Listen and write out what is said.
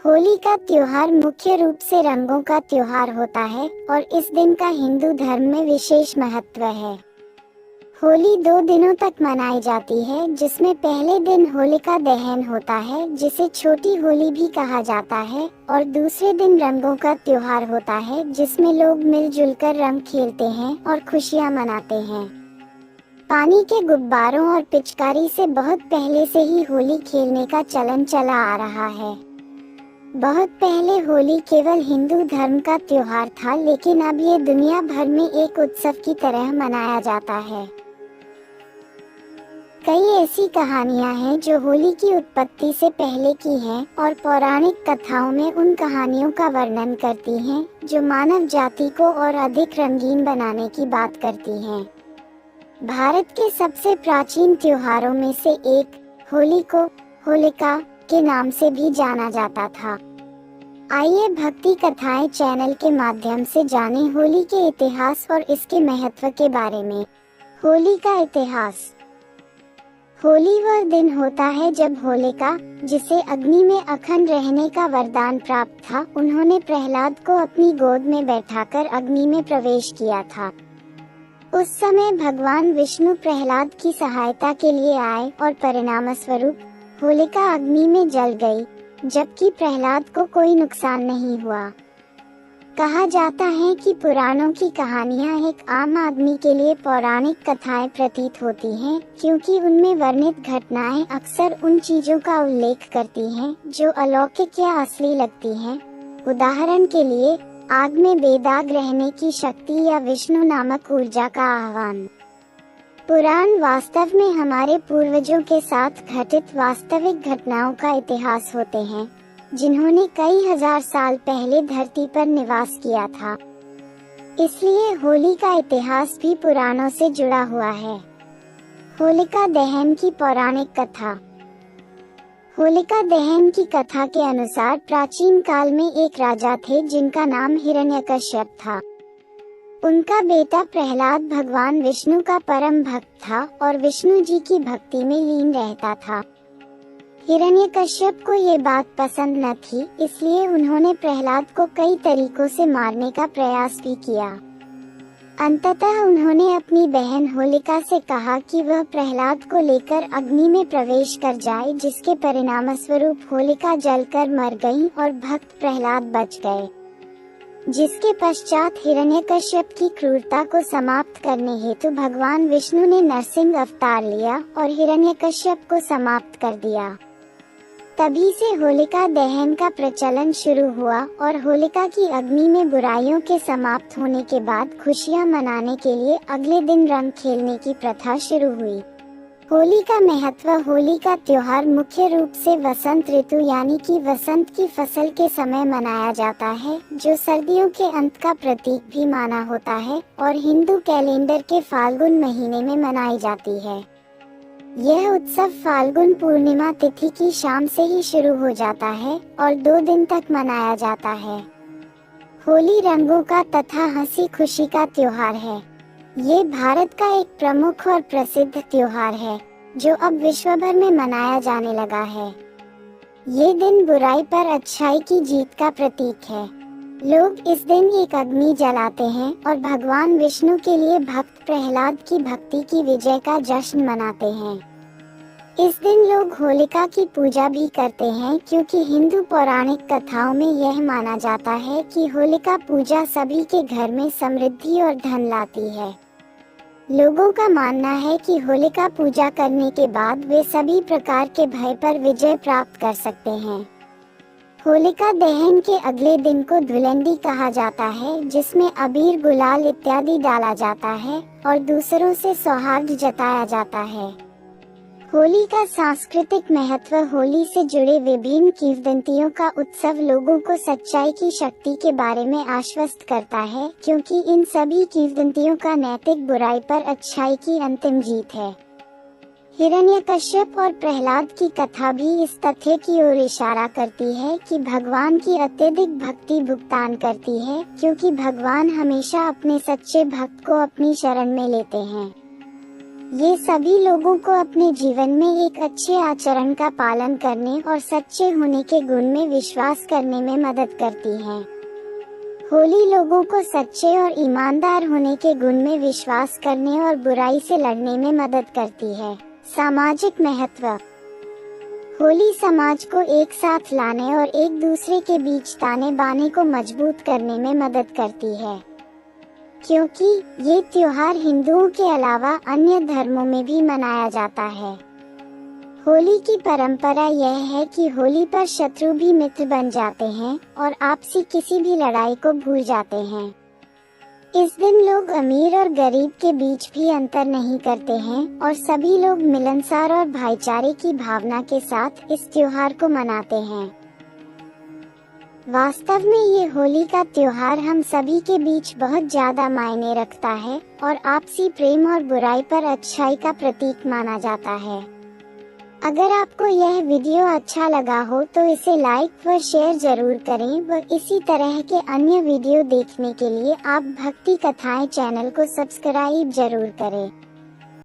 होली का त्योहार मुख्य रूप से रंगों का त्योहार होता है और इस दिन का हिंदू धर्म में विशेष महत्व है। होली 2 दिनों तक मनाई जाती है, जिसमें पहले दिन होलिका दहन होता है, जिसे छोटी होली भी कहा जाता है, और दूसरे दिन रंगों का त्योहार होता है, जिसमें लोग मिलजुल कर रंग खेलते हैं और खुशियां मनाते हैं। पानी के गुब्बारों और पिचकारी से बहुत पहले से ही होली खेलने का चलन चला आ रहा है। बहुत पहले होली केवल हिंदू धर्म का त्योहार था, लेकिन अब ये दुनिया भर में एक उत्सव की तरह मनाया जाता है। कई ऐसी कहानियां हैं जो होली की उत्पत्ति से पहले की हैं और पौराणिक कथाओं में उन कहानियों का वर्णन करती हैं जो मानव जाति को और अधिक रंगीन बनाने की बात करती हैं। भारत के सबसे प्राचीन त्योहारों में से एक होली को होलिका के नाम से भी जाना जाता था। आइए भक्ति कथाएं चैनल के माध्यम से जानें होली के इतिहास और इसके महत्व के बारे में। होली का इतिहास। होली वह दिन होता है जब होलिका, जिसे अग्नि में अखंड रहने का वरदान प्राप्त था, उन्होंने प्रहलाद को अपनी गोद में बैठाकर अग्नि में प्रवेश किया था। उस समय भगवान विष्णु प्रहलाद की सहायता के लिए आए और परिणामस्वरूप होलिका अग्नि में जल गई, जबकि प्रहलाद को कोई नुकसान नहीं हुआ। कहा जाता है कि पुराणों की कहानियां एक आम आदमी के लिए पौराणिक कथाएं प्रतीत होती हैं, क्योंकि उनमें वर्णित घटनाएं अक्सर उन चीजों का उल्लेख करती हैं जो अलौकिक या असली लगती हैं। उदाहरण के लिए, आग में बेदाग रहने की शक्ति या विष्णु नामक ऊर्जा का आह्वान। पुराण वास्तव में हमारे पूर्वजों के साथ घटित वास्तविक घटनाओं का इतिहास होते हैं, जिन्होंने कई हजार साल पहले धरती पर निवास किया था। इसलिए होली का इतिहास भी पुराणों से जुड़ा हुआ है। होलिका दहन की पौराणिक कथा। होलिका दहन की कथा के अनुसार प्राचीन काल में एक राजा थे जिनका नाम हिरण्यकश्यप था। उनका बेटा प्रहलाद भगवान विष्णु का परम भक्त था और विष्णु जी की भक्ति में लीन रहता था। हिरण्यकश्यप को ये बात पसंद न थी, इसलिए उन्होंने प्रहलाद को कई तरीकों से मारने का प्रयास भी किया। अंततः उन्होंने अपनी बहन होलिका से कहा कि वह प्रहलाद को लेकर अग्नि में प्रवेश कर जाए, जिसके परिणामस्वरूप होलिका जलकर मर गई और भक्त प्रहलाद बच गए। जिसके पश्चात हिरण्यकश्यप की क्रूरता को समाप्त करने हेतु भगवान विष्णु ने नरसिंह अवतार लिया और हिरण्यकश्यप को समाप्त कर दिया। तभी से होलिका दहन का प्रचलन शुरू हुआ और होलिका की अग्नि में बुराइयों के समाप्त होने के बाद खुशियां मनाने के लिए अगले दिन रंग खेलने की प्रथा शुरू हुई। होली का महत्व। होली का त्योहार मुख्य रूप से वसंत ऋतु यानी कि वसंत की फसल के समय मनाया जाता है, जो सर्दियों के अंत का प्रतीक भी माना होता है और हिंदू कैलेंडर के फाल्गुन महीने में मनाई जाती है। यह उत्सव फाल्गुन पूर्णिमा तिथि की शाम से ही शुरू हो जाता है और 2 दिन तक मनाया जाता है। होली रंगों का तथा हंसी खुशी का त्योहार है। ये भारत का एक प्रमुख और प्रसिद्ध त्योहार है, जो अब विश्व भर में मनाया जाने लगा है। ये दिन बुराई पर अच्छाई की जीत का प्रतीक है। लोग इस दिन एक अग्नि जलाते हैं और भगवान विष्णु के लिए भक्त प्रहलाद की भक्ति की विजय का जश्न मनाते हैं। इस दिन लोग होलिका की पूजा भी करते हैं, क्योंकि हिंदू पौराणिक कथाओं में यह माना जाता है कि होलिका पूजा सभी के घर में समृद्धि और धन लाती है। लोगों का मानना है कि होलिका पूजा करने के बाद वे सभी प्रकार के भय पर विजय प्राप्त कर सकते हैं। होलिका दहन के अगले दिन को धुलंडी कहा जाता है, जिसमें अबीर गुलाल इत्यादि डाला जाता है और दूसरों से सौहार्द जताया जाता है। होली का सांस्कृतिक महत्व। होली से जुड़े विभिन्न किंवदंतियों का उत्सव लोगों को सच्चाई की शक्ति के बारे में आश्वस्त करता है, क्योंकि इन सभी किंवदंतियों का नैतिक बुराई पर अच्छाई की अंतिम जीत है। हिरण्यकश्यप और प्रहलाद की कथा भी इस तथ्य की ओर इशारा करती है कि भगवान की अत्यधिक भक्ति भुगतान करती है, क्योंकि भगवान हमेशा अपने सच्चे भक्त को अपनी शरण में लेते हैं। ये सभी लोगों को अपने जीवन में एक अच्छे आचरण का पालन करने और सच्चे होने के गुण में विश्वास करने में मदद करती है। होली लोगों को सच्चे और ईमानदार होने के गुण में विश्वास करने और बुराई से लड़ने में मदद करती है। सामाजिक महत्व। होली समाज को एक साथ लाने और एक दूसरे के बीच ताने बाने को मजबूत करने में मदद करती है, क्योंकि ये त्योहार हिंदुओं के अलावा अन्य धर्मों में भी मनाया जाता है। होली की परंपरा यह है कि होली पर शत्रु भी मित्र बन जाते हैं और आपसी किसी भी लड़ाई को भूल जाते हैं। इस दिन लोग अमीर और गरीब के बीच भी अंतर नहीं करते हैं और सभी लोग मिलनसार और भाईचारे की भावना के साथ इस त्योहार को मनाते हैं। वास्तव में ये होली का त्योहार हम सभी के बीच बहुत ज्यादा मायने रखता है और आपसी प्रेम और बुराई पर अच्छाई का प्रतीक माना जाता है। अगर आपको यह वीडियो अच्छा लगा हो तो इसे लाइक व शेयर जरूर करें व इसी तरह के अन्य वीडियो देखने के लिए आप भक्ति कथाएं चैनल को सब्सक्राइब जरूर करें।